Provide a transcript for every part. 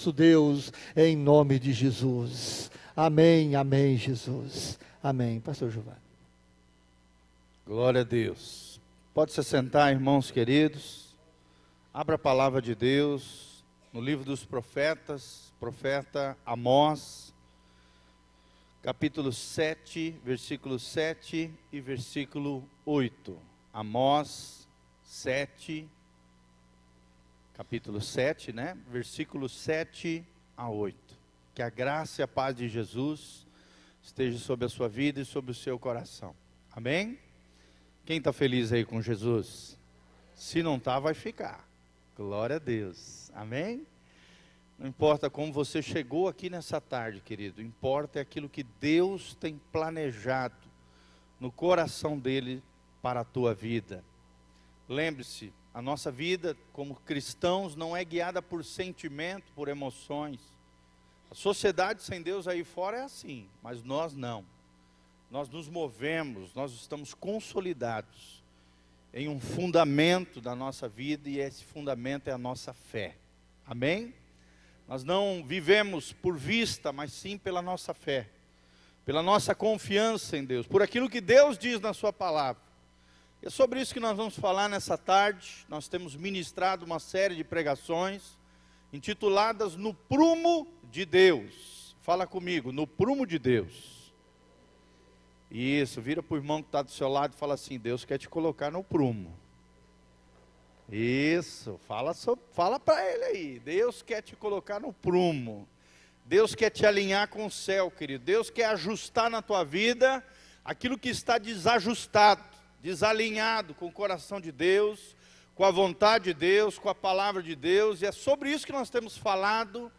nosso Deus, em nome de Jesus. Amém, amém, Jesus. Amém. Pastor Giovanni. Glória a Deus. Pode se sentar, irmãos queridos. Abra a palavra de Deus no livro dos profetas, profeta Amós, capítulo 7, versículo 7 e versículo 8. Amós 7, capítulo 7, versículo 7 a 8. Que a graça e a paz de Jesus esteja sobre a sua vida e sobre o seu coração. Amém? Quem está feliz aí com Jesus? Se não está, vai ficar. Glória a Deus. Amém? Não importa como você chegou aqui nessa tarde, querido. Importa é aquilo que Deus tem planejado no coração dele para a tua vida. Lembre-se, a nossa vida como cristãos não é guiada por sentimento, por emoções. A sociedade sem Deus aí fora é assim, mas nós não. Nós nos movemos, nós estamos consolidados em um fundamento da nossa vida e esse fundamento é a nossa fé. Amém? Nós não vivemos por vista, mas sim pela nossa fé, pela nossa confiança em Deus, por aquilo que Deus diz na sua palavra. E é sobre isso que nós vamos falar nessa tarde. Nós temos ministrado uma série de pregações intituladas No Prumo de Deus. Fala comigo, no prumo de Deus. Isso, vira para o irmão que está do seu lado e fala assim: Deus quer te colocar no prumo. Isso, fala para ele aí, Deus quer te colocar no prumo. Deus quer te alinhar com o céu, querido. Deus quer ajustar na tua vida aquilo que está desajustado, desalinhado com o coração de Deus, com a vontade de Deus, com a palavra de Deus. E é sobre isso que nós temos falado,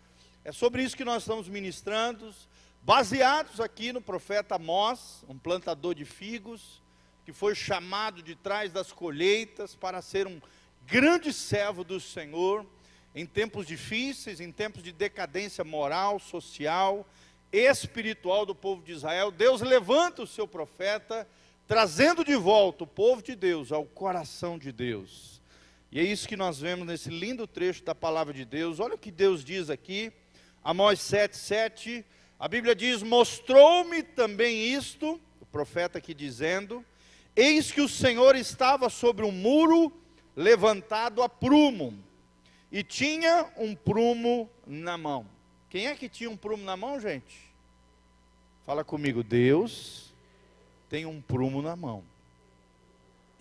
é sobre isso que nós estamos ministrando, baseados aqui no profeta Amós, um plantador de figos, que foi chamado de trás das colheitas para ser um grande servo do Senhor, em tempos difíceis, em tempos de decadência moral, social, espiritual do povo de Israel. Deus levanta o seu profeta, trazendo de volta o povo de Deus ao coração de Deus. E é isso que nós vemos nesse lindo trecho da palavra de Deus. Olha o que Deus diz aqui, Amós 7:7, a Bíblia diz: mostrou-me também isto, o profeta aqui dizendo, eis que o Senhor estava sobre um muro levantado a prumo, e tinha um prumo na mão. Quem é que tinha um prumo na mão, gente? Fala comigo, Deus tem um prumo na mão.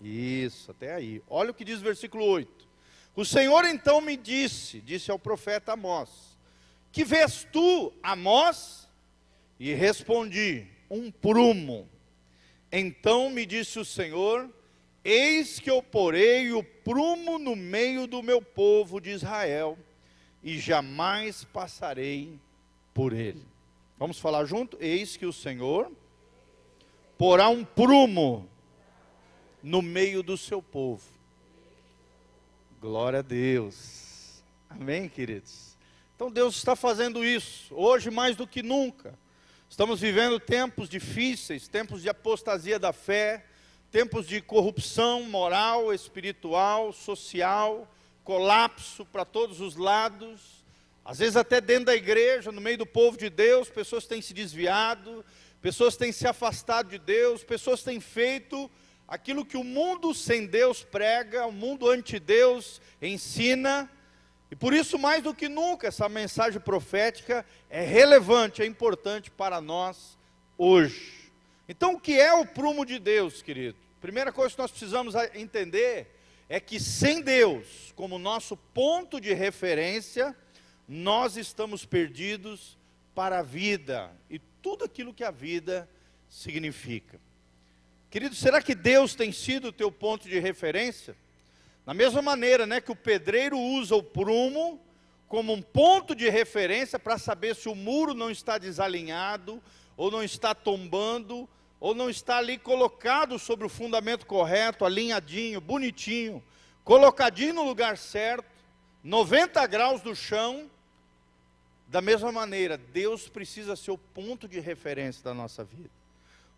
Isso, até aí. Olha o que diz o versículo 8. O Senhor então me disse ao profeta Amós: que vês tu, Amós? E respondi: um prumo. Então me disse o Senhor: eis que eu porei o prumo no meio do meu povo de Israel, e jamais passarei por ele. Vamos falar junto? Eis que o Senhor porá um prumo no meio do seu povo. Glória a Deus. Amém, queridos? Então Deus está fazendo isso, hoje mais do que nunca. Estamos vivendo tempos difíceis, tempos de apostasia da fé, tempos de corrupção moral, espiritual, social, colapso para todos os lados. Às vezes até dentro da igreja, no meio do povo de Deus, pessoas têm se desviado, pessoas têm se afastado de Deus, pessoas têm feito aquilo que o mundo sem Deus prega, o mundo anti-Deus ensina. E por isso, mais do que nunca, essa mensagem profética é relevante, é importante para nós hoje. Então, o que é o prumo de Deus, querido? Primeira coisa que nós precisamos entender é que sem Deus como nosso ponto de referência, nós estamos perdidos para a vida e tudo aquilo que a vida significa. Querido, será que Deus tem sido o teu ponto de referência? Da mesma maneira, que o pedreiro usa o prumo como um ponto de referência para saber se o muro não está desalinhado, ou não está tombando, ou não está ali colocado sobre o fundamento correto, alinhadinho, bonitinho, colocadinho no lugar certo, 90 graus do chão. Da mesma maneira, Deus precisa ser o ponto de referência da nossa vida.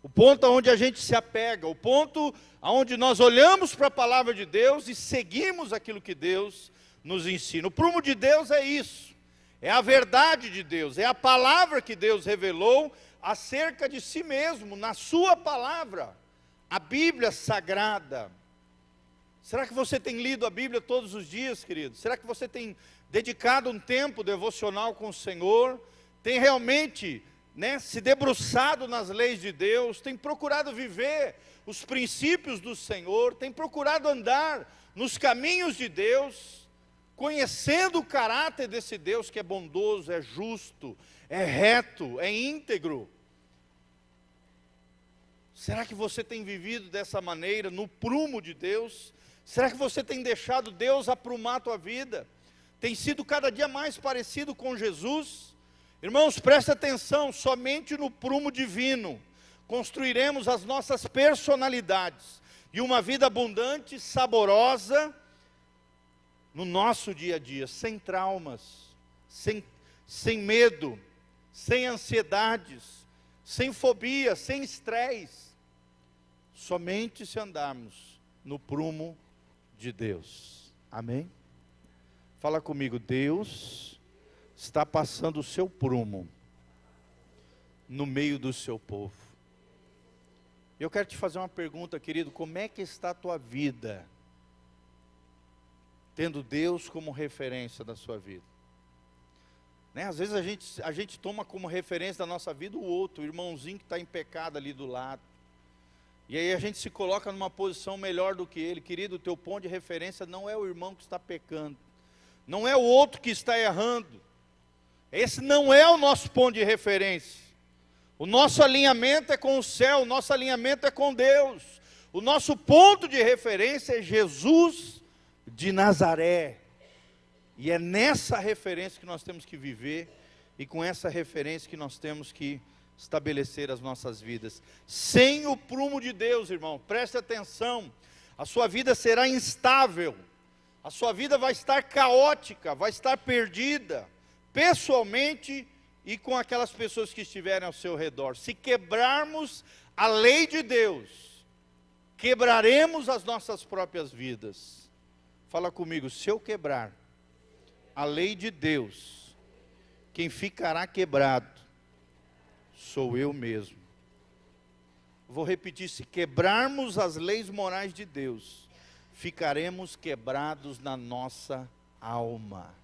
O ponto aonde a gente se apega, o ponto aonde nós olhamos para a palavra de Deus e seguimos aquilo que Deus nos ensina. O prumo de Deus é isso, é a verdade de Deus, é a palavra que Deus revelou acerca de si mesmo, na sua palavra, a Bíblia Sagrada. Será que você tem lido a Bíblia todos os dias, querido? Será que você tem dedicado um tempo devocional com o Senhor? Tem realmente, se debruçado nas leis de Deus? Tem procurado viver os princípios do Senhor? Tem procurado andar nos caminhos de Deus, conhecendo o caráter desse Deus que é bondoso, é justo, é reto, é íntegro? Será que você tem vivido dessa maneira, no prumo de Deus? Será que você tem deixado Deus aprumar a tua vida? Tem sido cada dia mais parecido com Jesus? Irmãos, preste atenção, somente no prumo divino construiremos as nossas personalidades e uma vida abundante, saborosa, no nosso dia a dia, sem traumas, sem medo, sem ansiedades, sem fobia, sem estresse, somente se andarmos no prumo de Deus. Amém? Fala comigo, Deus está passando o seu prumo no meio do seu povo. Eu quero te fazer uma pergunta, querido, como é que está a tua vida? Tendo Deus como referência da sua vida. Às vezes a gente toma como referência da nossa vida o outro, o irmãozinho que está em pecado ali do lado. E aí a gente se coloca numa posição melhor do que ele. Querido, o teu ponto de referência não é o irmão que está pecando. Não é o outro que está errando. Esse não é o nosso ponto de referência. O nosso alinhamento é com o céu, o nosso alinhamento é com Deus. O nosso ponto de referência é Jesus de Nazaré. E é nessa referência que nós temos que viver, e com essa referência que nós temos que estabelecer as nossas vidas. Sem o prumo de Deus, irmão, preste atenção, a sua vida será instável, a sua vida vai estar caótica, vai estar perdida, pessoalmente e com aquelas pessoas que estiverem ao seu redor. Se quebrarmos a lei de Deus, quebraremos as nossas próprias vidas. Fala comigo, se eu quebrar a lei de Deus, quem ficará quebrado sou eu mesmo. Vou repetir, se quebrarmos as leis morais de Deus, ficaremos quebrados na nossa alma.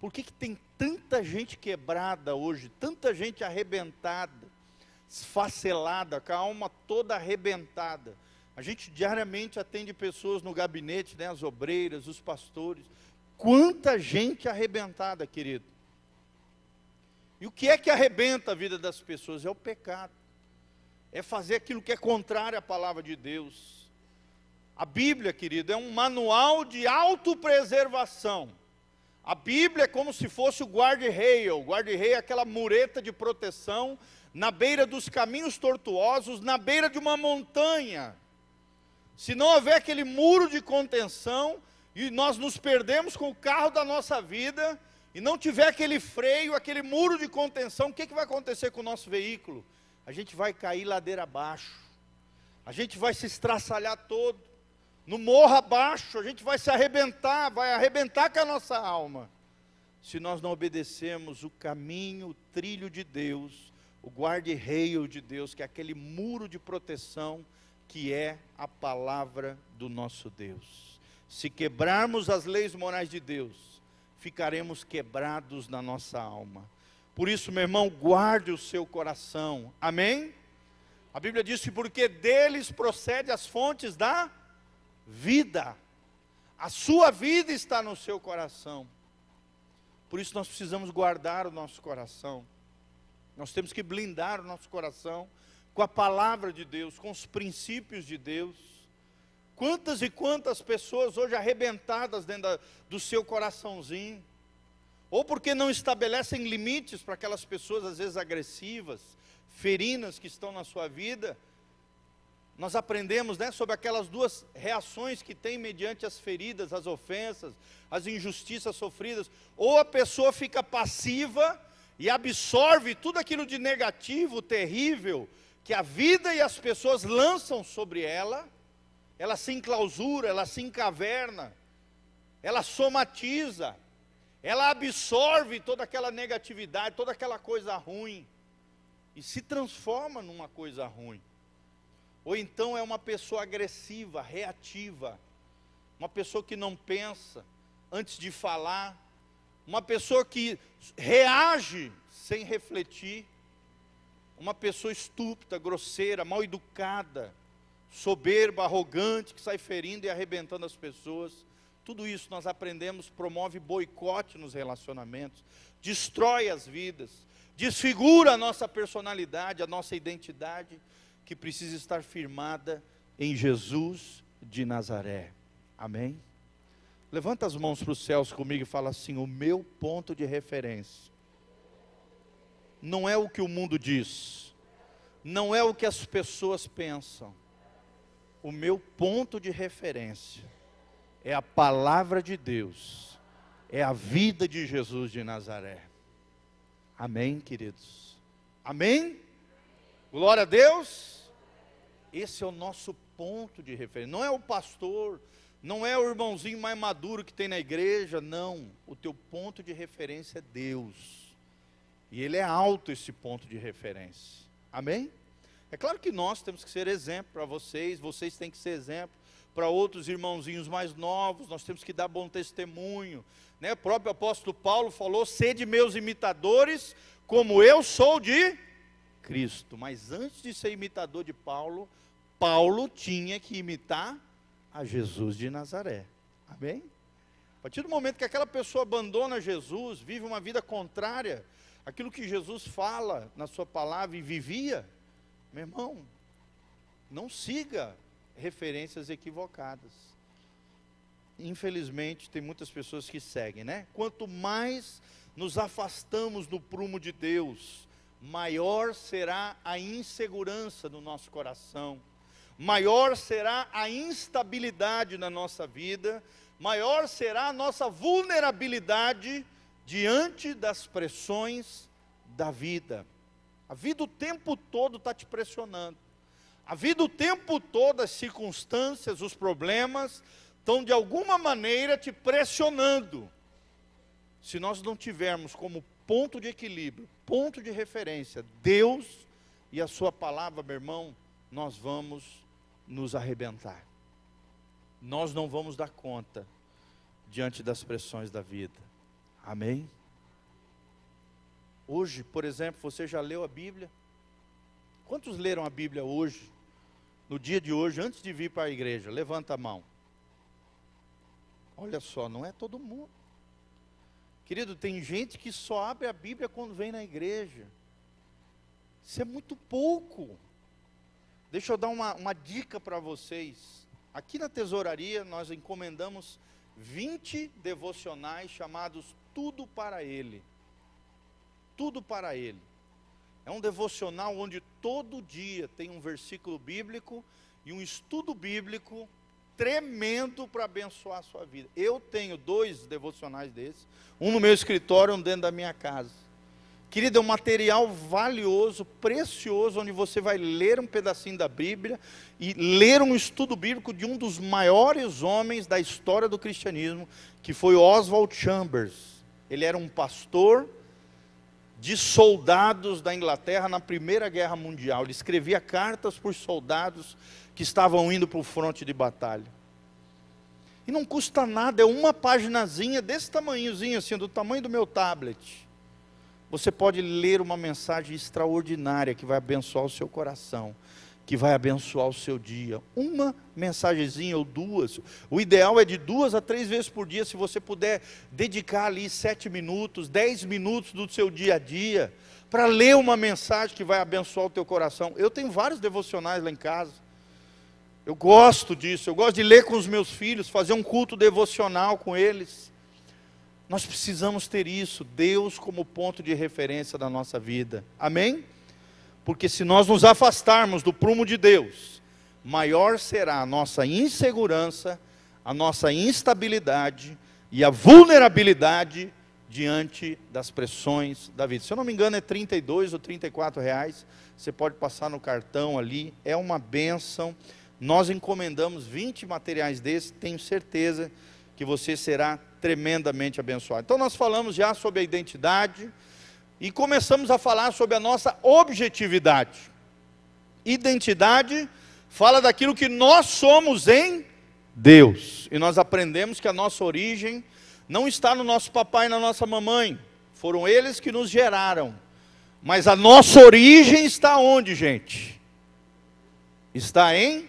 Por que tem tanta gente quebrada hoje, tanta gente arrebentada, esfacelada, com a alma toda arrebentada? A gente diariamente atende pessoas no gabinete, as obreiras, os pastores. Quanta gente arrebentada, querido. E o que é que arrebenta a vida das pessoas? É o pecado. É fazer aquilo que é contrário à palavra de Deus. A Bíblia, querido, é um manual de autopreservação. A Bíblia é como se fosse o guarda-reio. O guarda-reio é aquela mureta de proteção na beira dos caminhos tortuosos, na beira de uma montanha. Se não houver aquele muro de contenção, e nós nos perdemos com o carro da nossa vida, e não tiver aquele freio, aquele muro de contenção, o que vai acontecer com o nosso veículo? A gente vai cair ladeira abaixo, a gente vai se estraçalhar todo, no morro abaixo, a gente vai se arrebentar, vai arrebentar com a nossa alma, se nós não obedecermos o caminho, o trilho de Deus, o guarda-reio de Deus, que é aquele muro de proteção, que é a palavra do nosso Deus. Se quebrarmos as leis morais de Deus, ficaremos quebrados na nossa alma. Por isso, meu irmão, guarde o seu coração. Amém? A Bíblia diz que porque deles procede as fontes da vida. A sua vida está no seu coração. Por isso nós precisamos guardar o nosso coração. Nós temos que blindar o nosso coração com a palavra de Deus, com os princípios de Deus. Quantas e quantas pessoas hoje arrebentadas dentro do seu coraçãozinho, ou porque não estabelecem limites para aquelas pessoas às vezes agressivas, ferinas que estão na sua vida. Nós aprendemos sobre aquelas duas reações que tem mediante as feridas, as ofensas, as injustiças sofridas. Ou a pessoa fica passiva e absorve tudo aquilo de negativo, terrível, que a vida e as pessoas lançam sobre ela. Ela se enclausura, ela se encaverna, ela somatiza, ela absorve toda aquela negatividade, toda aquela coisa ruim, e se transforma numa coisa ruim. Ou então é uma pessoa agressiva, reativa, uma pessoa que não pensa antes de falar, uma pessoa que reage sem refletir, uma pessoa estúpida, grosseira, mal educada, soberba, arrogante, que sai ferindo e arrebentando as pessoas. Tudo isso nós aprendemos, promove boicote nos relacionamentos, destrói as vidas, desfigura a nossa personalidade, a nossa identidade, que precisa estar firmada em Jesus de Nazaré. Amém? Levanta as mãos para os céus comigo e fala assim: o meu ponto de referência não é o que o mundo diz, não é o que as pessoas pensam. O meu ponto de referência é a palavra de Deus, é a vida de Jesus de Nazaré. Amém, queridos? Amém? Glória a Deus. Esse é o nosso ponto de referência. Não é o pastor, não é o irmãozinho mais maduro que tem na igreja, não. O teu ponto de referência é Deus. E Ele é alto, esse ponto de referência. Amém? É claro que nós temos que ser exemplo para vocês, vocês têm que ser exemplo para outros irmãozinhos mais novos, nós temos que dar bom testemunho, né? O próprio apóstolo Paulo falou: sede meus imitadores, como eu sou de Cristo. Mas antes de ser imitador de Paulo, Paulo tinha que imitar a Jesus de Nazaré. Amém? A partir do momento que aquela pessoa abandona Jesus, vive uma vida contrária àquilo que Jesus fala na sua palavra e vivia, meu irmão, não siga referências equivocadas. Infelizmente tem muitas pessoas que seguem, né? Quanto mais nos afastamos do prumo de Deus, maior será a insegurança do nosso coração, maior será a instabilidade na nossa vida, maior será a nossa vulnerabilidade diante das pressões da vida. A vida o tempo todo está te pressionando. A vida o tempo todo, as circunstâncias, os problemas, estão de alguma maneira te pressionando. Se nós não tivermos como ponto de equilíbrio, ponto de referência, Deus e a sua palavra, meu irmão, nós vamos nos arrebentar. Nós não vamos dar conta diante das pressões da vida. Amém? Hoje, por exemplo, você já leu a Bíblia? Quantos leram a Bíblia hoje, no dia de hoje, antes de vir para a igreja? Levanta a mão. Olha só, não é todo mundo. Querido, tem gente que só abre a Bíblia quando vem na igreja. Isso é muito pouco. Deixa eu dar uma dica para vocês. Aqui na tesouraria nós encomendamos 20 devocionais chamados Tudo para Ele. Tudo para Ele. É um devocional onde todo dia tem um versículo bíblico e um estudo bíblico tremendo para abençoar a sua vida. Eu tenho 2 devocionais desses, um no meu escritório e um dentro da minha casa. Querido, é um material valioso, precioso, onde você vai ler um pedacinho da Bíblia e ler um estudo bíblico de um dos maiores homens da história do cristianismo, que foi Oswald Chambers. Ele era um pastor de soldados da Inglaterra na Primeira Guerra Mundial. Ele escrevia cartas por soldados que estavam indo para o fronte de batalha. E não custa nada, é uma paginazinha desse tamanhozinho assim, do tamanho do meu tablet. Você pode ler uma mensagem extraordinária que vai abençoar o seu coração, que vai abençoar o seu dia. Uma mensagenzinha ou 2. O ideal é de 2 a 3 vezes por dia, se você puder dedicar ali 7 minutos, 10 minutos do seu dia a dia, para ler uma mensagem que vai abençoar o teu coração. Eu tenho vários devocionais lá em casa. Eu gosto disso, eu gosto de ler com os meus filhos, fazer um culto devocional com eles. Nós precisamos ter isso, Deus como ponto de referência da nossa vida. Amém? Porque se nós nos afastarmos do prumo de Deus, maior será a nossa insegurança, a nossa instabilidade e a vulnerabilidade diante das pressões da vida. Se eu não me engano é 32 ou 34 reais, você pode passar no cartão ali, é uma bênção. Nós encomendamos 20 materiais desses, tenho certeza que você será tremendamente abençoado. Então nós falamos já sobre a identidade e começamos a falar sobre a nossa objetividade. Identidade fala daquilo que nós somos em Deus. E nós aprendemos que a nossa origem não está no nosso papai e na nossa mamãe. Foram eles que nos geraram. Mas a nossa origem está onde, gente? Está em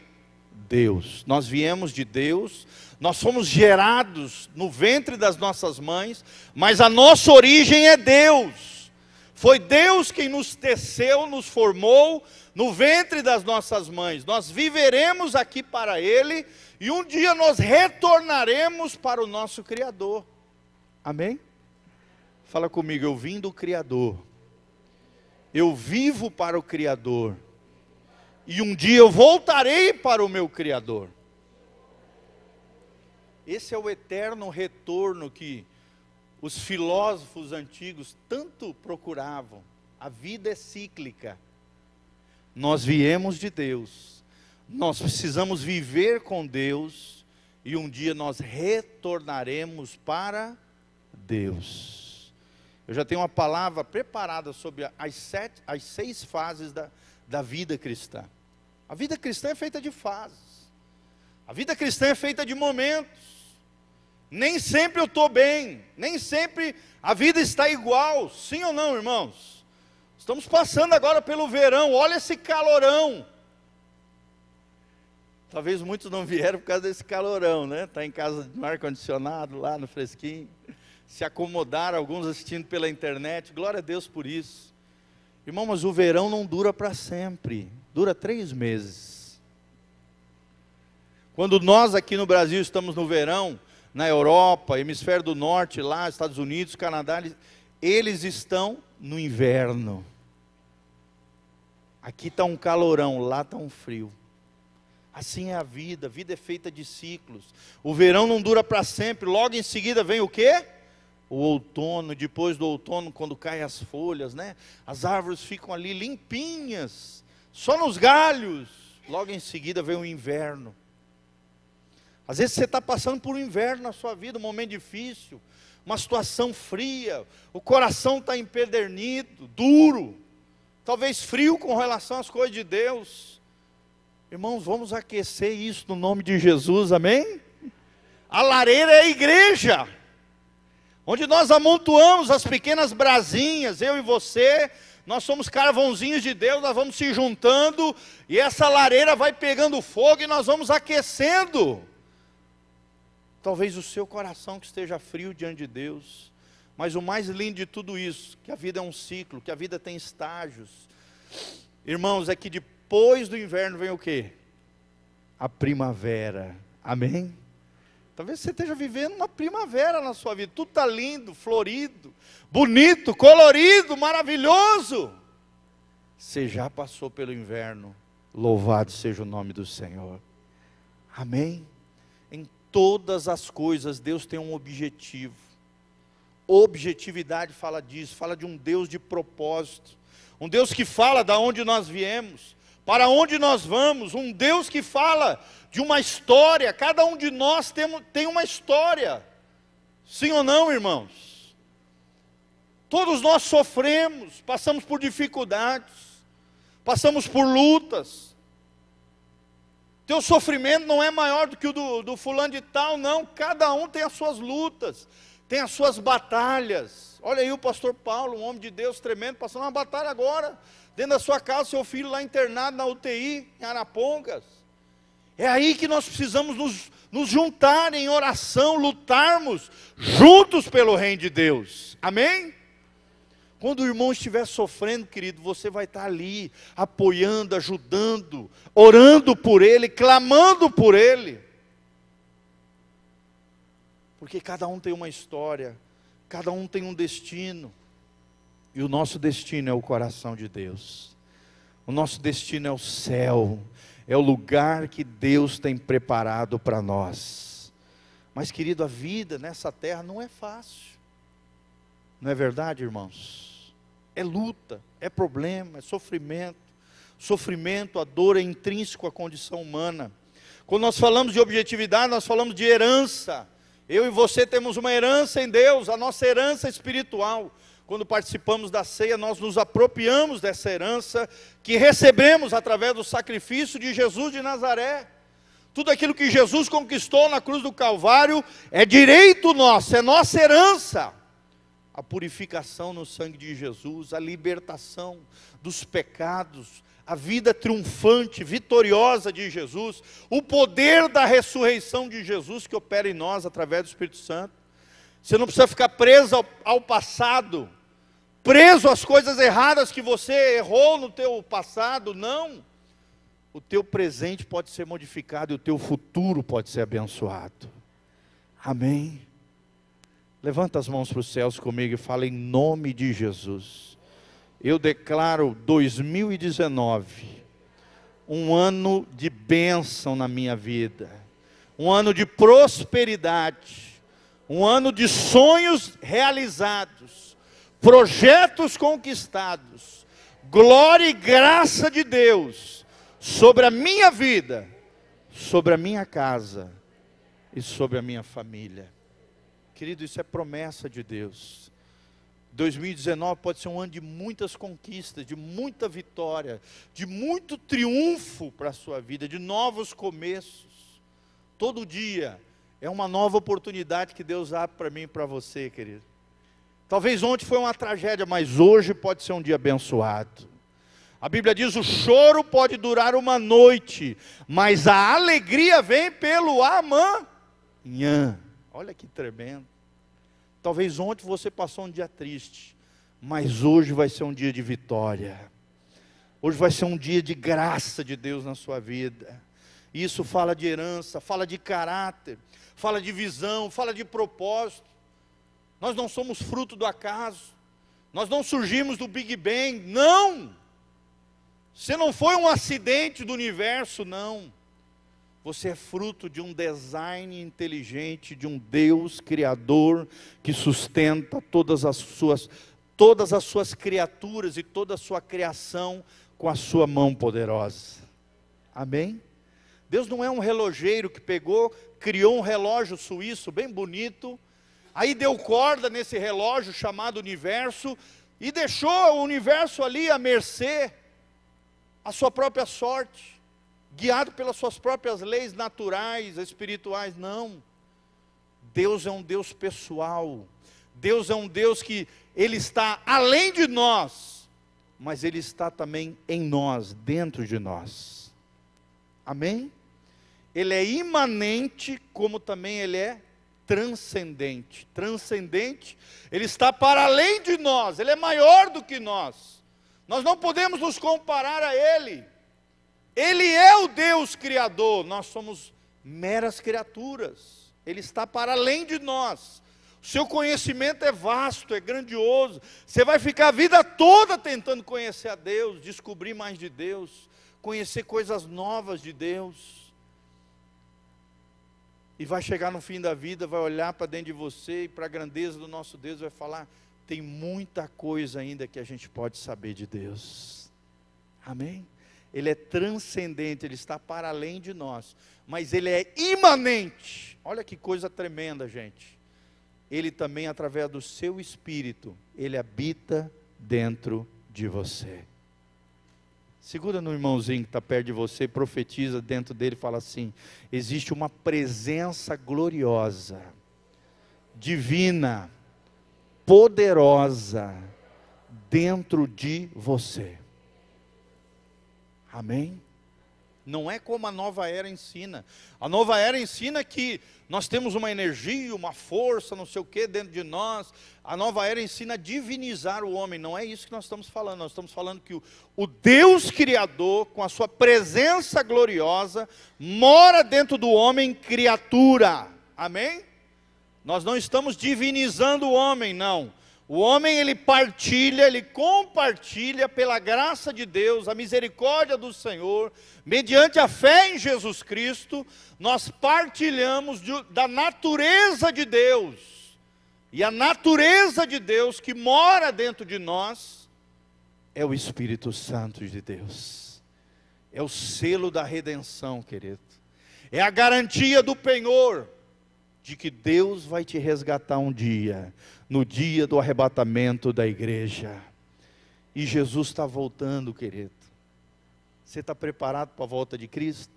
Deus. Nós viemos de Deus, nós fomos gerados no ventre das nossas mães, mas a nossa origem é Deus. Foi Deus quem nos teceu, nos formou no ventre das nossas mães. Nós viveremos aqui para Ele e um dia nós retornaremos para o nosso Criador. Amém? Fala comigo, eu vim do Criador. Eu vivo para o Criador. E um dia eu voltarei para o meu Criador. Esse é o eterno retorno que os filósofos antigos tanto procuravam. A vida é cíclica. Nós viemos de Deus. Nós precisamos viver com Deus. E um dia nós retornaremos para Deus. Eu já tenho uma palavra preparada sobre as 6 fases da vida cristã. A vida cristã é feita de fases. A vida cristã é feita de momentos. Nem sempre eu estou bem. Nem sempre a vida está igual. Sim ou não, irmãos? Estamos passando agora pelo verão. Olha esse calorão. Talvez muitos não vieram por causa desse calorão, né? Está em casa no ar-condicionado, lá no fresquinho. Se acomodaram, alguns assistindo pela internet, glória a Deus por isso. Irmão, mas o verão não dura para sempre, dura 3 meses. Quando nós aqui no Brasil estamos no verão, na Europa, hemisfério do norte, lá, Estados Unidos, Canadá, eles estão no inverno. Aqui está um calorão, lá está um frio. Assim é a vida é feita de ciclos. O verão não dura para sempre, logo em seguida vem o quê? O outono, depois do outono, quando caem as folhas, né? As árvores ficam ali limpinhas, só nos galhos. Logo em seguida vem o inverno. Às vezes você está passando por um inverno na sua vida, um momento difícil, uma situação fria, o coração está empedernido, duro, talvez frio com relação às coisas de Deus. Irmãos, vamos aquecer isso no nome de Jesus, amém? A lareira é a igreja, onde nós amontoamos as pequenas brasinhas, eu e você, nós somos carvãozinhos de Deus, nós vamos se juntando, e essa lareira vai pegando fogo, e nós vamos aquecendo. Talvez o seu coração que esteja frio diante de Deus, mas o mais lindo de tudo isso, que a vida é um ciclo, que a vida tem estágios. Irmãos, é que depois do inverno vem o quê? A primavera, amém? Talvez você esteja vivendo uma primavera na sua vida, tudo está lindo, florido, bonito, colorido, maravilhoso. Você já passou pelo inverno, louvado seja o nome do Senhor, amém? Em todas as coisas Deus tem um objetivo, objetividade fala disso, fala de um Deus de propósito, um Deus que fala de onde nós viemos, para onde nós vamos, um Deus que fala de uma história, cada um de nós tem uma história, sim ou não, irmãos? Todos nós sofremos, passamos por dificuldades, passamos por lutas. Teu sofrimento não é maior do que o do fulano de tal, não, cada um tem as suas lutas, tem as suas batalhas. Olha aí o pastor Paulo, um homem de Deus tremendo, passando uma batalha agora, dentro da sua casa, seu filho lá internado na UTI, em Arapongas. É aí que nós precisamos nos juntar em oração, lutarmos juntos pelo reino de Deus, amém? Quando o irmão estiver sofrendo, querido, você vai estar ali, apoiando, ajudando, orando por ele, clamando por ele. Porque cada um tem uma história, cada um tem um destino. E o nosso destino é o coração de Deus. O nosso destino é o céu, é o lugar que Deus tem preparado para nós. Mas, querido, a vida nessa terra não é fácil. Não é verdade, irmãos? É luta, é problema, é sofrimento. Sofrimento, a dor é intrínseco à condição humana. Quando nós falamos de objetividade, nós falamos de herança. Eu e você temos uma herança em Deus, a nossa herança espiritual. Quando participamos da ceia, nós nos apropriamos dessa herança que recebemos através do sacrifício de Jesus de Nazaré. Tudo aquilo que Jesus conquistou na cruz do Calvário é direito nosso, é nossa herança. A purificação no sangue de Jesus, a libertação dos pecados, a vida triunfante, vitoriosa de Jesus, o poder da ressurreição de Jesus que opera em nós através do Espírito Santo. Você não precisa ficar preso ao passado, preso às coisas erradas que você errou no teu passado, não. O teu presente pode ser modificado e o teu futuro pode ser abençoado. Amém? Levanta as mãos para os céus comigo e fala: em nome de Jesus, eu declaro 2019 um ano de bênção na minha vida, um ano de prosperidade, um ano de sonhos realizados, projetos conquistados, glória e graça de Deus sobre a minha vida, sobre a minha casa e sobre a minha família. Querido, isso é promessa de Deus. 2019 pode ser um ano de muitas conquistas, de muita vitória, de muito triunfo para a sua vida, de novos começos. Todo dia é uma nova oportunidade que Deus abre para mim e para você, querido. Talvez ontem foi uma tragédia, mas hoje pode ser um dia abençoado. A Bíblia diz: o choro pode durar uma noite, mas a alegria vem pelo amanhã. Olha que tremendo. Talvez ontem você passou um dia triste, mas hoje vai ser um dia de vitória. Hoje vai ser um dia de graça de Deus na sua vida. Isso fala de herança, fala de caráter, fala de visão, fala de propósito. Nós não somos fruto do acaso. Nós não surgimos do Big Bang, não. Você não foi um acidente do universo, não. Você é fruto de um design inteligente, de um Deus criador que sustenta todas as suas criaturas e toda a sua criação com a sua mão poderosa. Amém? Deus não é um relojeiro que pegou, criou um relógio suíço bem bonito, aí deu corda nesse relógio chamado universo e deixou o universo ali à mercê, à sua própria sorte, guiado pelas suas próprias leis naturais, espirituais. Não. Deus é um Deus pessoal. Deus é um Deus que Ele está além de nós, mas Ele está também em nós, dentro de nós. Amém? Ele é imanente, como também Ele é transcendente. Transcendente, Ele está para além de nós, Ele é maior do que nós. Nós não podemos nos comparar a Ele. Ele é o Deus Criador, nós somos meras criaturas. Ele está para além de nós. O seu conhecimento é vasto, é grandioso. Você vai ficar a vida toda tentando conhecer a Deus, descobrir mais de Deus, conhecer coisas novas de Deus. E vai chegar no fim da vida, vai olhar para dentro de você e para a grandeza do nosso Deus, vai falar: tem muita coisa ainda que a gente pode saber de Deus. Amém? Ele é transcendente, Ele está para além de nós, mas Ele é imanente. Olha que coisa tremenda, gente. Ele também, através do seu Espírito, Ele habita dentro de você. Segura no irmãozinho que está perto de você, profetiza dentro dele e fala assim: existe uma presença gloriosa, divina, poderosa, dentro de você. Amém? Não é como a nova era ensina. A nova era ensina que nós temos uma energia, uma força, não sei o que dentro de nós. A nova era ensina a divinizar o homem. Não é isso que nós estamos falando. Nós estamos falando que o Deus Criador, com a sua presença gloriosa, mora dentro do homem criatura. Amém? Nós não estamos divinizando o homem, não. O homem, ele partilha, ele compartilha pela graça de Deus, a misericórdia do Senhor, mediante a fé em Jesus Cristo, nós partilhamos da natureza de Deus. E a natureza de Deus que mora dentro de nós é o Espírito Santo de Deus. É o selo da redenção, querido. É a garantia do penhor. de que Deus vai te resgatar um dia, no dia do arrebatamento da igreja. E Jesus está voltando, querido. Você está preparado para a volta de Cristo?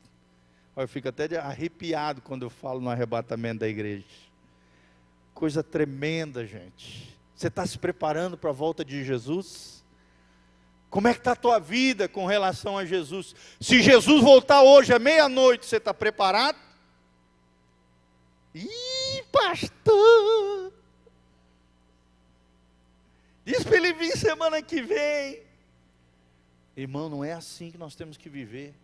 Eu fico até arrepiado quando eu falo no arrebatamento da igreja. Coisa tremenda, gente. Você está se preparando para a volta de Jesus? Como é que está a tua vida com relação a Jesus? Se Jesus voltar hoje à meia-noite, você está preparado? Ih, pastor! Diz para ele vir semana que vem. Irmão, não é assim que nós temos que viver.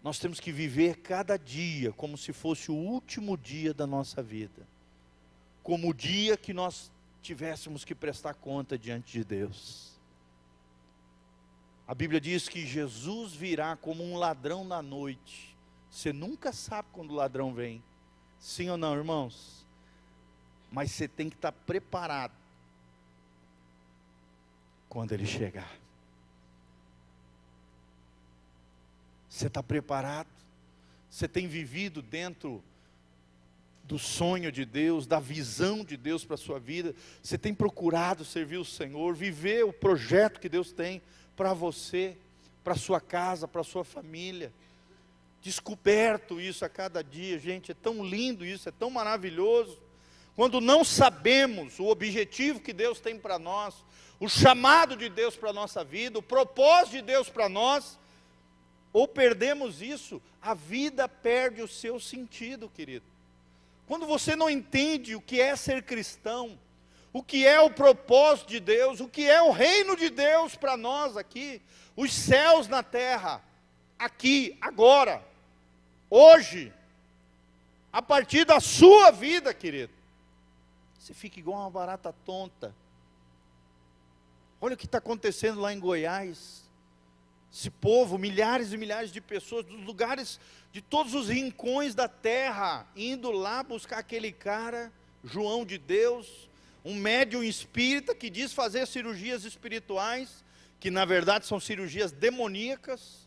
Nós temos que viver cada dia como se fosse o último dia da nossa vida. Como o dia que nós tivéssemos que prestar conta diante de Deus. A Bíblia diz que Jesus virá como um ladrão na noite. Você nunca sabe quando o ladrão vem. Sim ou não, irmãos? Mas você tem que estar preparado quando ele chegar. Você está preparado? Você tem vivido dentro do sonho de Deus, da visão de Deus para a sua vida? Você tem procurado servir o Senhor, viver o projeto que Deus tem para você, para a sua casa, para a sua família? Descoberto isso a cada dia, gente, é tão lindo isso, é tão maravilhoso. Quando não sabemos o objetivo que Deus tem para nós, o chamado de Deus para a nossa vida, o propósito de Deus para nós, ou perdemos isso, a vida perde o seu sentido, querido. Quando você não entende o que é ser cristão, o que é o propósito de Deus, o que é o reino de Deus para nós aqui, os céus na terra, aqui, agora, hoje, a partir da sua vida, querido, você fica igual uma barata tonta. Olha o que está acontecendo lá em Goiás. Esse povo, milhares e milhares de pessoas, dos lugares, de todos os rincões da terra, indo lá buscar aquele cara, João de Deus, um médium espírita que diz fazer cirurgias espirituais, que na verdade são cirurgias demoníacas.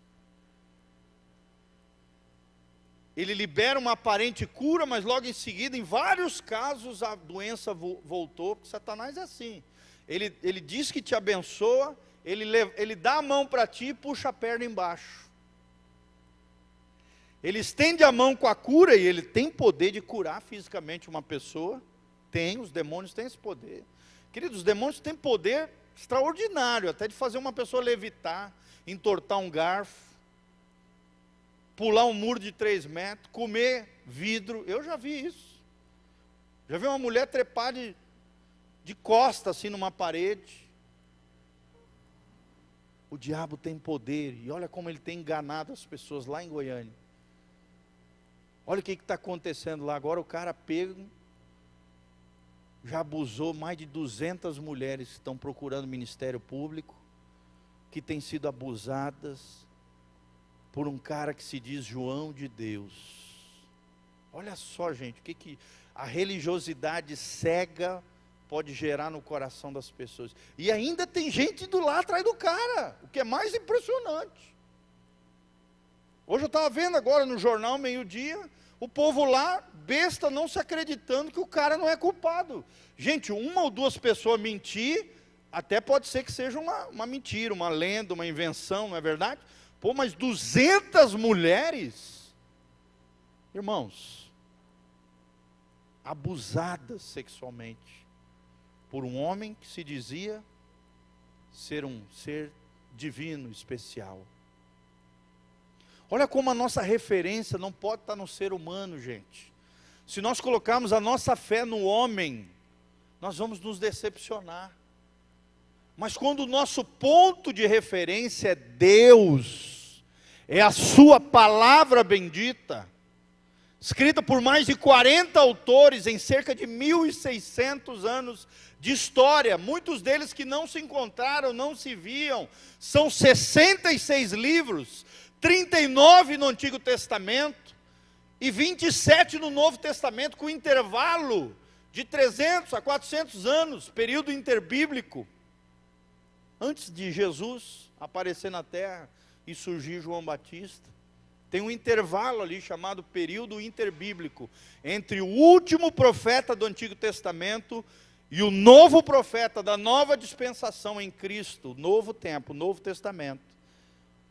Ele libera uma aparente cura, mas logo em seguida, em vários casos, a doença voltou, porque Satanás é assim. Ele diz que te abençoa, ele dá a mão para ti e puxa a perna embaixo. Ele estende a mão com a cura, e ele tem poder de curar fisicamente uma pessoa. Os demônios têm esse poder. Queridos, os demônios têm poder extraordinário, até de fazer uma pessoa levitar, entortar um garfo, pular um muro de 3 metros, comer vidro. Eu já vi isso. Já vi uma mulher trepar de costa assim numa parede. O diabo tem poder, e olha como ele tem enganado as pessoas lá em Goiânia. Olha o que está acontecendo lá agora. O cara pego, já abusou mais de 200 mulheres que estão procurando ministério público, que têm sido abusadas por um cara que se diz João de Deus. Olha só, gente, o que a religiosidade cega pode gerar no coração das pessoas. E ainda tem gente indo lá atrás do cara, o que é mais impressionante. Hoje eu estava vendo agora no jornal, meio-dia, o povo lá, besta, não se acreditando que o cara não é culpado. Gente, 1 ou 2 pessoas mentir, até pode ser que seja uma mentira, uma lenda, uma invenção, não é verdade? Pô, mas 200 mulheres, irmãos, abusadas sexualmente, por um homem que se dizia ser um ser divino, especial. Olha como a nossa referência não pode estar no ser humano, gente. Se nós colocarmos a nossa fé no homem, nós vamos nos decepcionar. Mas quando o nosso ponto de referência é Deus, é a sua palavra bendita, escrita por mais de 40 autores em cerca de 1.600 anos de história, muitos deles que não se encontraram, não se viam, são 66 livros, 39 no Antigo Testamento e 27 no Novo Testamento, com intervalo de 300 a 400 anos, período interbíblico, antes de Jesus aparecer na terra e surgir João Batista. Tem um intervalo ali chamado período interbíblico, entre o último profeta do Antigo Testamento e o novo profeta da nova dispensação em Cristo, novo tempo, Novo Testamento,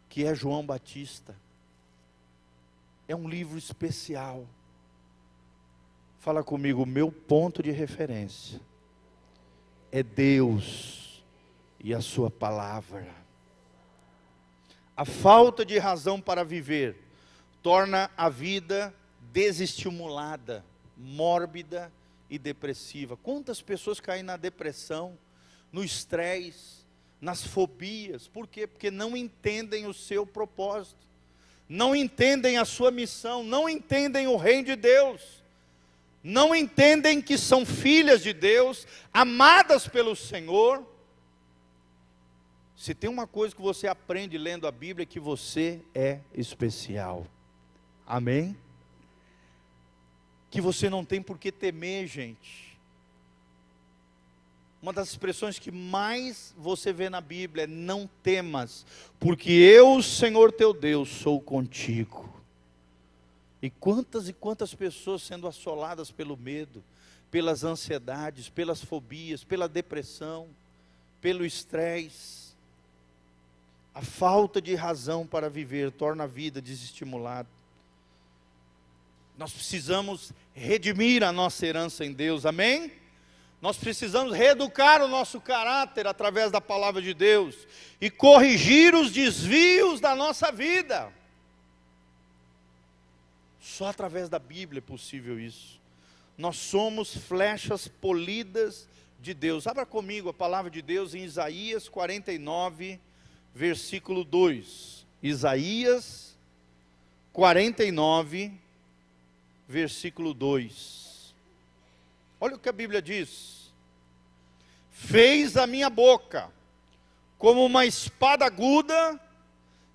que é João Batista. É um livro especial. Fala comigo, meu ponto de referência é Deus e a sua palavra. A falta de razão para viver torna a vida desestimulada, mórbida e depressiva. Quantas pessoas caem na depressão, no estresse, nas fobias? Por quê? Porque não entendem o seu propósito, não entendem a sua missão, não entendem o reino de Deus, não entendem que são filhas de Deus, amadas pelo Senhor. Se tem uma coisa que você aprende lendo a Bíblia, é que você é especial. Amém? Que você não tem por que temer, gente. Uma das expressões que mais você vê na Bíblia é: não temas, porque eu, o Senhor teu Deus, sou contigo. E quantas pessoas sendo assoladas pelo medo, pelas ansiedades, pelas fobias, pela depressão, pelo estresse. A falta de razão para viver torna a vida desestimulada. Nós precisamos redimir a nossa herança em Deus, amém? Nós precisamos reeducar o nosso caráter através da palavra de Deus e corrigir os desvios da nossa vida. Só através da Bíblia é possível isso. Nós somos flechas polidas de Deus. Abra comigo a palavra de Deus em Isaías 49, versículo 2. Isaías 49, versículo 2. Olha o que a Bíblia diz: fez a minha boca como uma espada aguda,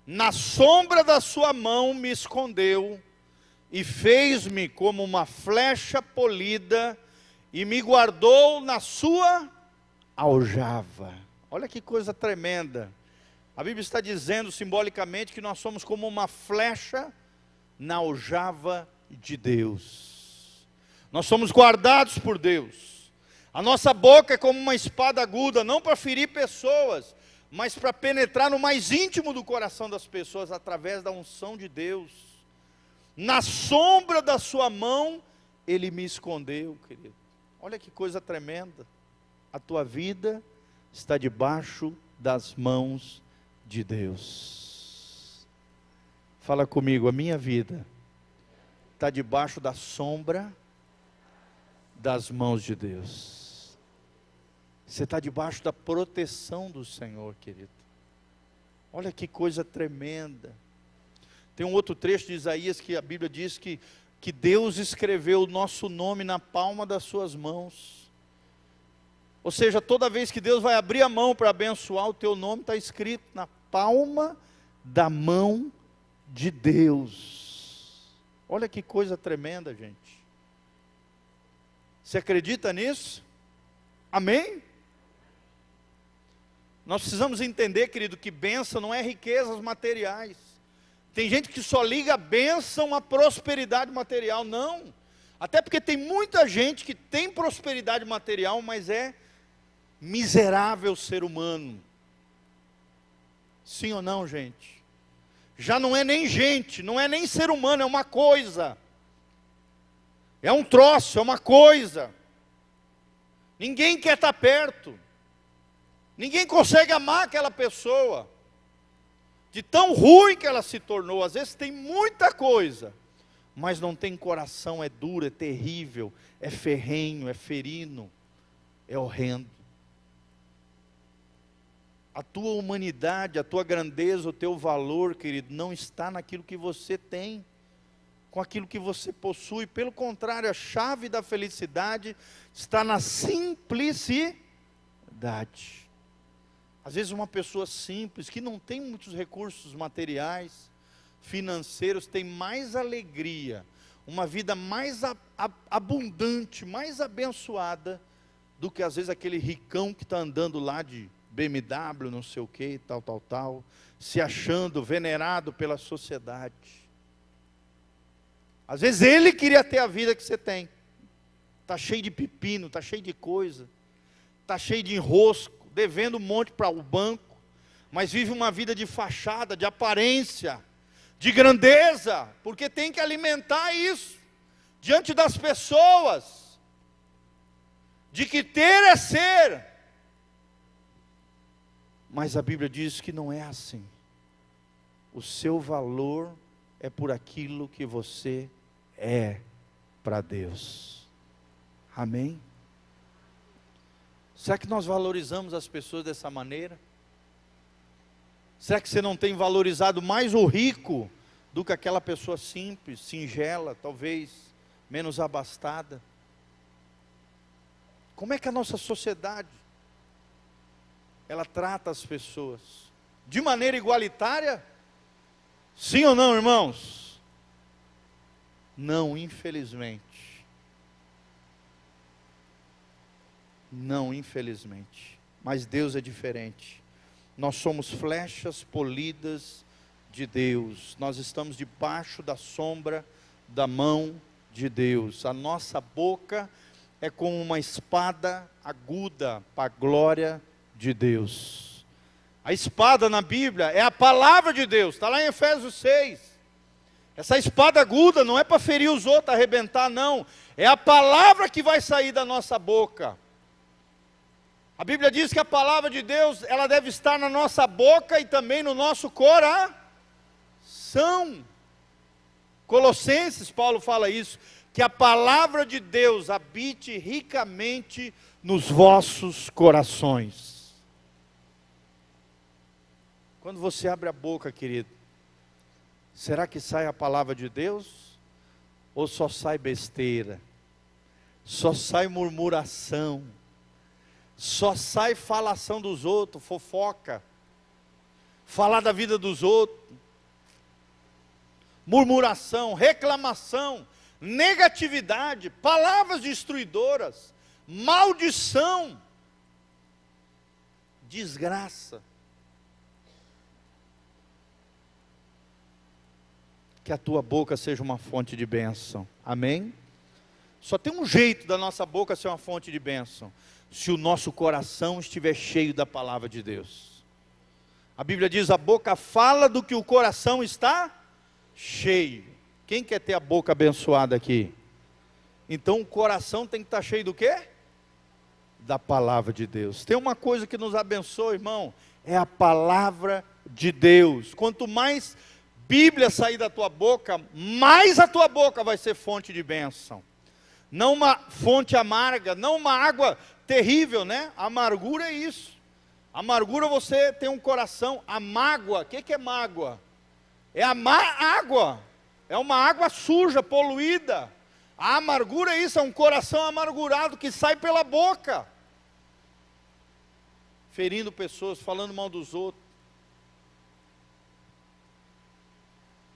na sombra da sua mão me escondeu, e fez-me como uma flecha polida, e me guardou na sua aljava. Olha que coisa tremenda. A Bíblia está dizendo simbolicamente que nós somos como uma flecha na aljava de Deus. Nós somos guardados por Deus. A nossa boca é como uma espada aguda, não para ferir pessoas, mas para penetrar no mais íntimo do coração das pessoas, através da unção de Deus. Na sombra da sua mão, Ele me escondeu, querido. Olha que coisa tremenda. A tua vida está debaixo das mãos de Deus. Fala comigo, a minha vida está debaixo da sombra das mãos de Deus. Você está debaixo da proteção do Senhor, querido. Olha que coisa tremenda. Tem um outro trecho de Isaías que a Bíblia diz que Deus escreveu o nosso nome na palma das suas mãos. Ou seja, toda vez que Deus vai abrir a mão para abençoar, o teu nome está escrito na palma da mão de Deus. Olha que coisa tremenda, gente. Você acredita nisso? Amém? Nós precisamos entender, querido, que bênção não é riquezas materiais. Tem gente que só liga a bênção à prosperidade material. Não. Até porque tem muita gente que tem prosperidade material, mas é miserável ser humano. Sim ou não, gente? Já não é nem gente, não é nem ser humano, é uma coisa. É um troço, é uma coisa. Ninguém quer estar perto. Ninguém consegue amar aquela pessoa. De tão ruim que ela se tornou. Às vezes tem muita coisa, mas não tem coração, é duro, é terrível, é ferrenho, é ferino, é horrendo. A tua humanidade, a tua grandeza, o teu valor, querido, não está naquilo que você tem, com aquilo que você possui. Pelo contrário, a chave da felicidade está na simplicidade. Às vezes uma pessoa simples, que não tem muitos recursos materiais, financeiros, tem mais alegria, uma vida mais abundante, mais abençoada, do que às vezes aquele ricão que está andando lá de BMW, não sei o que, tal, se achando venerado pela sociedade. Às vezes ele queria ter a vida que você tem. Está cheio de pepino, está cheio de coisa, está cheio de enrosco, devendo um monte para o banco, mas vive uma vida de fachada, de aparência, de grandeza, porque tem que alimentar isso, diante das pessoas, de que ter é ser. Mas a Bíblia diz que não é assim. O seu valor é por aquilo que você é para Deus. Amém? Será que nós valorizamos as pessoas dessa maneira? Será que você não tem valorizado mais o rico do que aquela pessoa simples, singela, talvez menos abastada? Como é que a nossa sociedade ela trata as pessoas? De maneira igualitária? Sim ou não, irmãos? Não, infelizmente. Não, infelizmente. Mas Deus é diferente. Nós somos flechas polidas de Deus. Nós estamos debaixo da sombra da mão de Deus. A nossa boca é como uma espada aguda para a glória de Deus. A espada na Bíblia é a palavra de Deus. Está lá em Efésios 6. Essa espada aguda não é para ferir os outros, arrebentar, não. É a palavra que vai sair da nossa boca. A Bíblia diz que a palavra de Deus, ela deve estar na nossa boca e também no nosso coração. Colossenses, Paulo fala isso, que a palavra de Deus habite ricamente nos vossos corações. Quando você abre a boca, querido, será que sai a palavra de Deus? Ou só sai besteira? Só sai murmuração? Só sai falação dos outros, fofoca, falar da vida dos outros, murmuração, reclamação, negatividade, palavras destruidoras, maldição, desgraça. Que a tua boca seja uma fonte de bênção, amém? Só tem um jeito da nossa boca ser uma fonte de bênção: se o nosso coração estiver cheio da palavra de Deus. A Bíblia diz: a boca fala do que o coração está cheio. Quem quer ter a boca abençoada aqui? Então o coração tem que estar cheio do quê? Da palavra de Deus. Tem uma coisa que nos abençoa, irmão, é a palavra de Deus. Quanto mais Bíblia sair da tua boca, mais a tua boca vai ser fonte de bênção. Não uma fonte amarga, não uma água terrível, né? Amargura é isso. Amargura, você tem um coração. A mágoa, o que é mágoa? É a água. É uma água suja, poluída. A amargura é isso, é um coração amargurado que sai pela boca, ferindo pessoas, falando mal dos outros.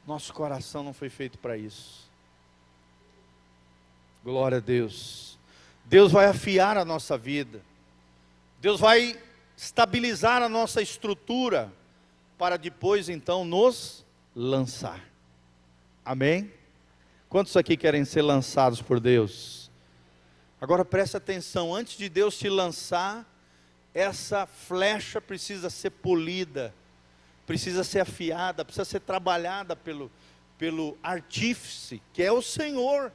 Nosso coração não foi feito para isso. Glória a Deus. Deus vai afiar a nossa vida. Deus vai estabilizar a nossa estrutura, para depois então nos lançar. Amém? Quantos aqui querem ser lançados por Deus? Agora preste atenção, antes de Deus te lançar, essa flecha precisa ser polida, precisa ser afiada, precisa ser trabalhada pelo artífice, que é o Senhor.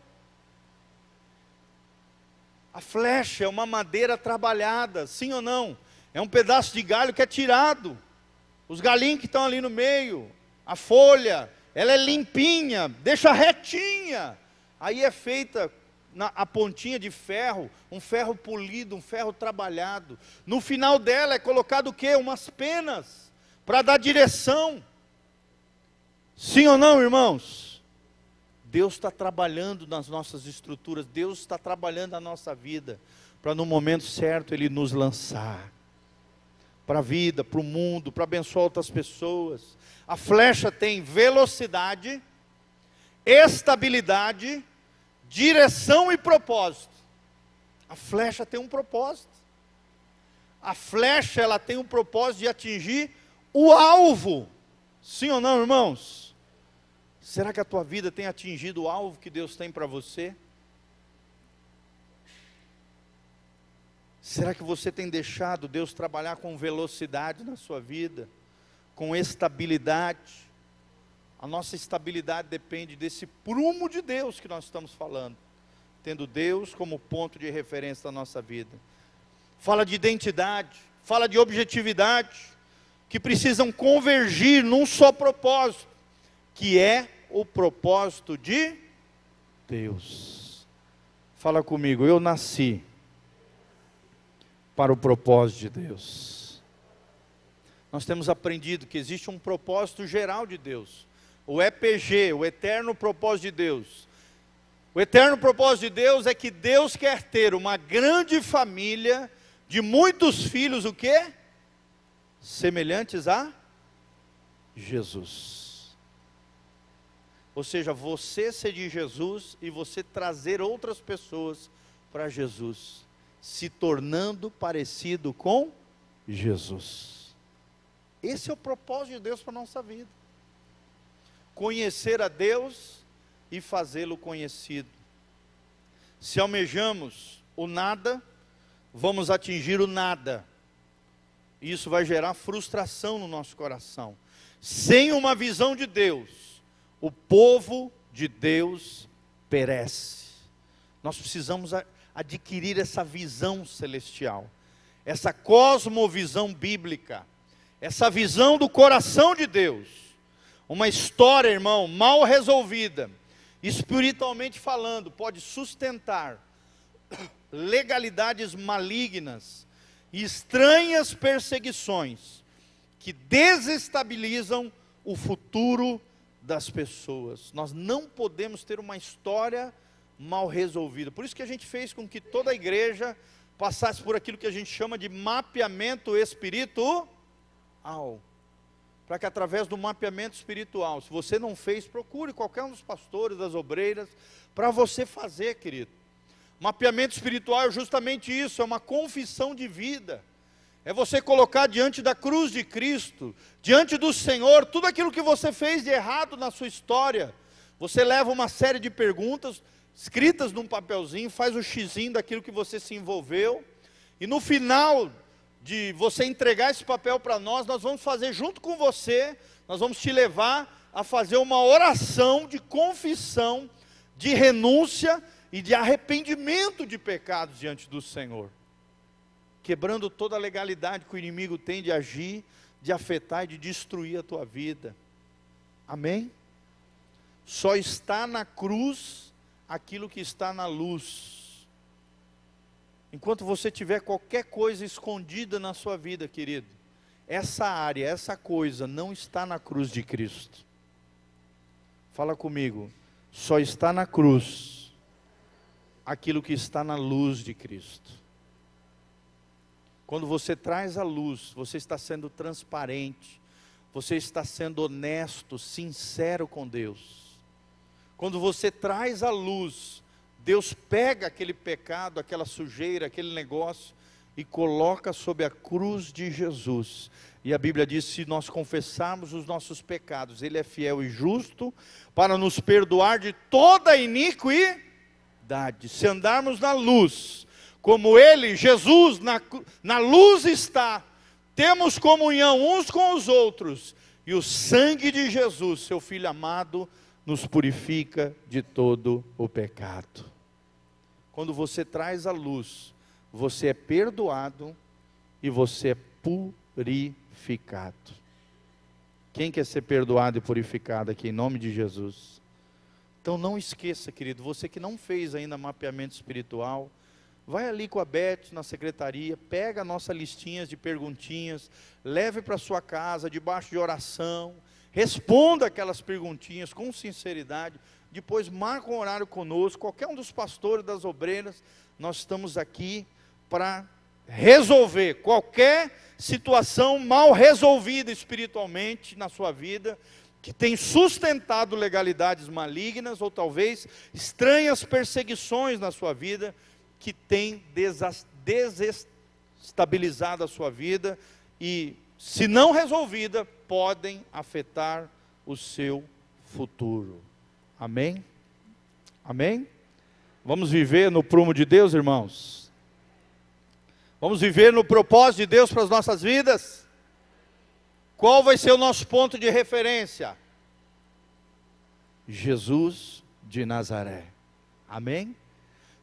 A flecha é uma madeira trabalhada, sim ou não? É um pedaço de galho que é tirado, os galinhos que estão ali no meio, a folha, ela é limpinha, deixa retinha, aí é feita a pontinha de ferro, um ferro polido, um ferro trabalhado. No final dela é colocado o quê? Umas penas, para dar direção. Sim ou não, irmãos? Deus está trabalhando nas nossas estruturas, Deus está trabalhando na nossa vida, para no momento certo Ele nos lançar, para a vida, para o mundo, para abençoar outras pessoas. A flecha tem velocidade, estabilidade, direção e propósito. A flecha tem um propósito. A flecha, ela tem o propósito de atingir o alvo. Sim ou não, irmãos? Será que a tua vida tem atingido o alvo que Deus tem para você? Será que você tem deixado Deus trabalhar com velocidade na sua vida, com estabilidade? A nossa estabilidade depende desse prumo de Deus que nós estamos falando, tendo Deus como ponto de referência da nossa vida. Fala de identidade, fala de objetividade, que precisam convergir num só propósito, que é o propósito de Deus. Fala comigo, eu nasci para o propósito de Deus. Nós temos aprendido que existe um propósito geral de Deus, o EPG, o eterno propósito de Deus. O eterno propósito de Deus é que Deus quer ter uma grande família de muitos filhos, o quê? Semelhantes a Jesus. Ou seja, você ser de Jesus e você trazer outras pessoas para Jesus, se tornando parecido com Jesus. Esse é o propósito de Deus para a nossa vida. Conhecer a Deus e fazê-lo conhecido. Se almejamos o nada, vamos atingir o nada. Isso vai gerar frustração no nosso coração. Sem uma visão de Deus, o povo de Deus perece. Nós precisamos adquirir essa visão celestial, essa cosmovisão bíblica, essa visão do coração de Deus. Uma história, irmão, mal resolvida, espiritualmente falando, pode sustentar legalidades malignas e estranhas perseguições que desestabilizam o futuro das pessoas. Nós não podemos ter uma história mal resolvida. Por isso que a gente fez com que toda a igreja passasse por aquilo que a gente chama de mapeamento espiritual. Para que através do mapeamento espiritual, se você não fez, procure qualquer um dos pastores, das obreiras, para você fazer, querido. Mapeamento espiritual é justamente isso, é uma confissão de vida. É você colocar diante da cruz de Cristo, diante do Senhor, tudo aquilo que você fez de errado na sua história. Você leva uma série de perguntas, escritas num papelzinho, faz o xizinho daquilo que você se envolveu, e no final de você entregar esse papel para nós vamos fazer junto com você, nós vamos te levar a fazer uma oração de confissão, de renúncia e de arrependimento de pecados diante do Senhor, quebrando toda a legalidade que o inimigo tem de agir, de afetar e de destruir a tua vida. Amém? Só está na cruz aquilo que está na luz. Enquanto você tiver qualquer coisa escondida na sua vida, querido, essa área, essa coisa não está na cruz de Cristo. Fala comigo, só está na cruz aquilo que está na luz de Cristo. Quando você traz a luz, você está sendo transparente, você está sendo honesto, sincero com Deus. Quando você traz a luz, Deus pega aquele pecado, aquela sujeira, aquele negócio e coloca sob a cruz de Jesus. E a Bíblia diz, se nós confessarmos os nossos pecados, Ele é fiel e justo para nos perdoar de toda iniquidade. Se andarmos na luz, como Ele, Jesus, na luz está, temos comunhão uns com os outros, e o sangue de Jesus, seu Filho amado, nos purifica de todo o pecado. Quando você traz a luz, você é perdoado e você é purificado. Quem quer ser perdoado e purificado aqui em nome de Jesus? Então não esqueça, querido, você que não fez ainda mapeamento espiritual, vai ali com a Beth na secretaria, pega a nossa listinha de perguntinhas, leve para sua casa, debaixo de oração, responda aquelas perguntinhas com sinceridade, depois marca um horário conosco, qualquer um dos pastores, das obreiras, nós estamos aqui para resolver qualquer situação mal resolvida espiritualmente na sua vida, que tem sustentado legalidades malignas, ou talvez estranhas perseguições na sua vida, que tem desestabilizado a sua vida, e se não resolvida, podem afetar o seu futuro. Amém? Amém? Vamos viver no prumo de Deus, irmãos? Vamos viver no propósito de Deus para as nossas vidas? Qual vai ser o nosso ponto de referência? Jesus de Nazaré. Amém?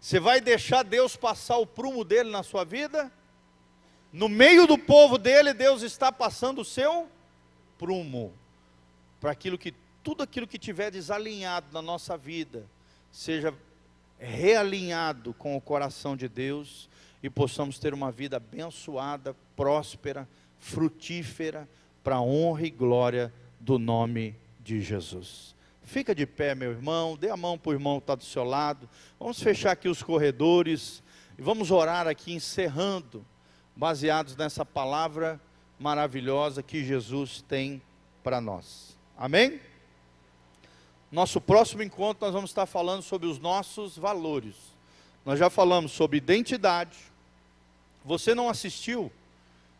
Você vai deixar Deus passar o prumo dele na sua vida? No meio do povo dele, Deus está passando o seu prumo, para tudo aquilo que tiver desalinhado na nossa vida, seja realinhado com o coração de Deus, e possamos ter uma vida abençoada, próspera, frutífera, para a honra e glória do nome de Jesus. Fica de pé, meu irmão, dê a mão para o irmão que está do seu lado, vamos fechar aqui os corredores, e vamos orar aqui, encerrando, baseados nessa palavra maravilhosa que Jesus tem para nós. Amém? Nosso próximo encontro nós vamos estar falando sobre os nossos valores. Nós já falamos sobre identidade. Você não assistiu?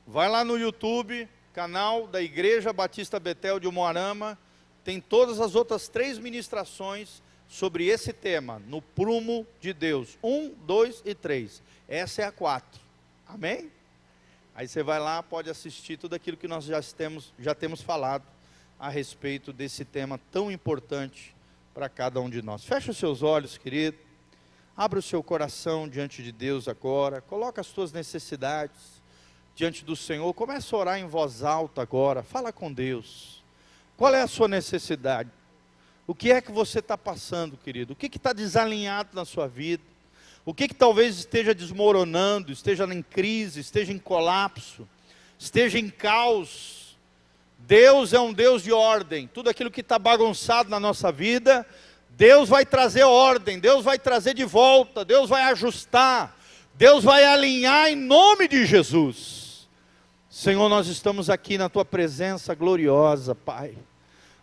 Vai lá no YouTube, canal da Igreja Batista Betel de Umuarama, tem todas as outras 3 ministrações sobre esse tema, no prumo de Deus, 1, 2 e 3, essa é a 4, amém? Aí você vai lá, pode assistir tudo aquilo que nós já temos falado a respeito desse tema tão importante para cada um de nós. Fecha os seus olhos, querido, abra o seu coração diante de Deus agora, coloca as suas necessidades diante do Senhor, começa a orar em voz alta agora, fala com Deus. Qual é a sua necessidade? O que é que você está passando, querido? O que está desalinhado na sua vida? O que talvez esteja desmoronando, esteja em crise, esteja em colapso, esteja em caos? Deus é um Deus de ordem. Tudo aquilo que está bagunçado na nossa vida, Deus vai trazer ordem, Deus vai trazer de volta, Deus vai ajustar, Deus vai alinhar em nome de Jesus. Senhor, nós estamos aqui na Tua presença gloriosa, Pai,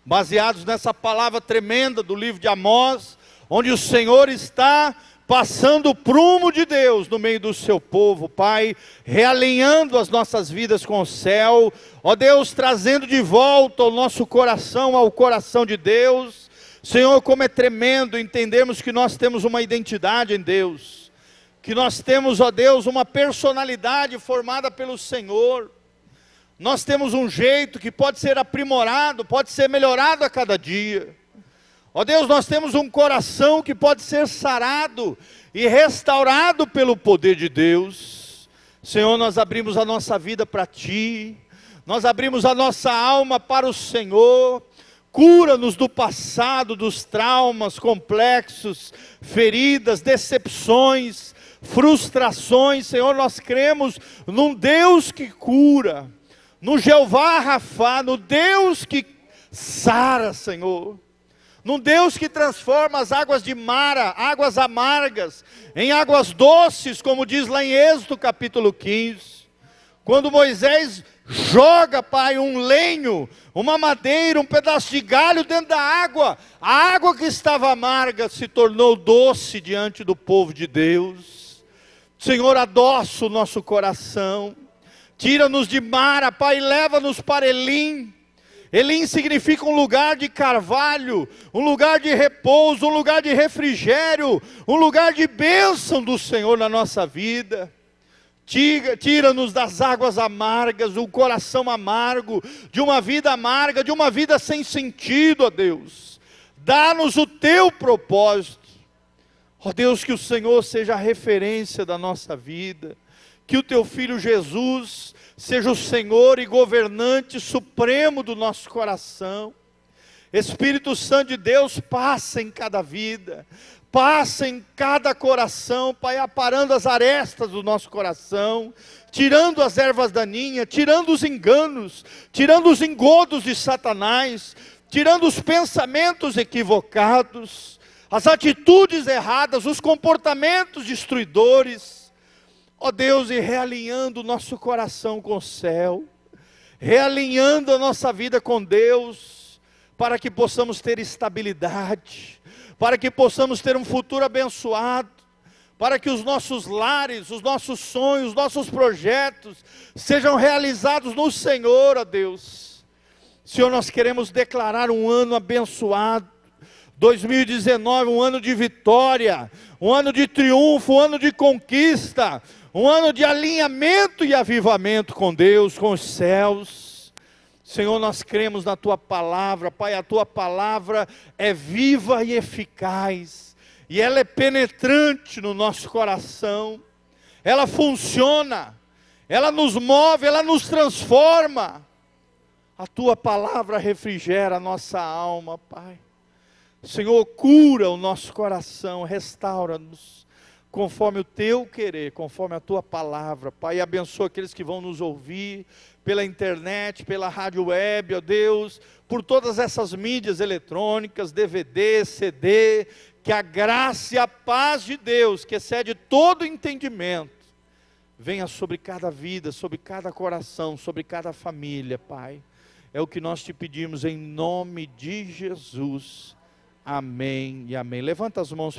baseados nessa palavra tremenda do livro de Amós, onde o Senhor está passando o prumo de Deus no meio do seu povo, Pai, realinhando as nossas vidas com o céu, ó Deus, trazendo de volta o nosso coração ao coração de Deus. Senhor, como é tremendo entendermos que nós temos uma identidade em Deus, que nós temos, ó Deus, uma personalidade formada pelo Senhor. Nós temos um jeito que pode ser aprimorado, pode ser melhorado a cada dia. Ó Deus, nós temos um coração que pode ser sarado e restaurado pelo poder de Deus. Senhor, nós abrimos a nossa vida para Ti, nós abrimos a nossa alma para o Senhor. Cura-nos do passado, dos traumas complexos, feridas, decepções, frustrações. Senhor, nós cremos num Deus que cura, no Jeová Rafá, no Deus que sara, Senhor, no Deus que transforma as águas de Mara, águas amargas, em águas doces, como diz lá em Êxodo capítulo 15, quando Moisés joga, Pai, um lenho, uma madeira, um pedaço de galho dentro da água, a água que estava amarga se tornou doce diante do povo de Deus. Senhor, adoça o nosso coração, tira-nos de Mara, Pai, leva-nos para Elim. Elim significa um lugar de carvalho, um lugar de repouso, um lugar de refrigério, um lugar de bênção do Senhor na nossa vida. Tira-nos das águas amargas, do coração amargo, de uma vida amarga, de uma vida sem sentido, ó Deus. Dá-nos o Teu propósito. Ó Deus, que o Senhor seja a referência da nossa vida, que o Teu Filho Jesus seja o Senhor e governante supremo do nosso coração. Espírito Santo de Deus, passa em cada vida, passa em cada coração, Pai, aparando as arestas do nosso coração, tirando as ervas daninhas, tirando os enganos, tirando os engodos de Satanás, tirando os pensamentos equivocados, as atitudes erradas, os comportamentos destruidores. Ó Deus, e realinhando o nosso coração com o céu, realinhando a nossa vida com Deus, para que possamos ter estabilidade, para que possamos ter um futuro abençoado, para que os nossos lares, os nossos sonhos, os nossos projetos sejam realizados no Senhor, ó Deus. Senhor, nós queremos declarar um ano abençoado. 2019, um ano de vitória, um ano de triunfo, um ano de conquista, um ano de alinhamento e avivamento com Deus, com os céus. Senhor, nós cremos na Tua palavra, Pai, a Tua palavra é viva e eficaz, e ela é penetrante no nosso coração, ela funciona, ela nos move, ela nos transforma. A Tua palavra refrigera a nossa alma, Pai. Senhor, cura o nosso coração, restaura-nos, conforme o Teu querer, conforme a Tua palavra, Pai. Abençoa aqueles que vão nos ouvir pela internet, pela rádio web, ó Deus, por todas essas mídias eletrônicas, DVD, CD, que a graça e a paz de Deus, que excede todo entendimento, venha sobre cada vida, sobre cada coração, sobre cada família, Pai. É o que nós te pedimos em nome de Jesus. Amém e amém. Levanta as mãos.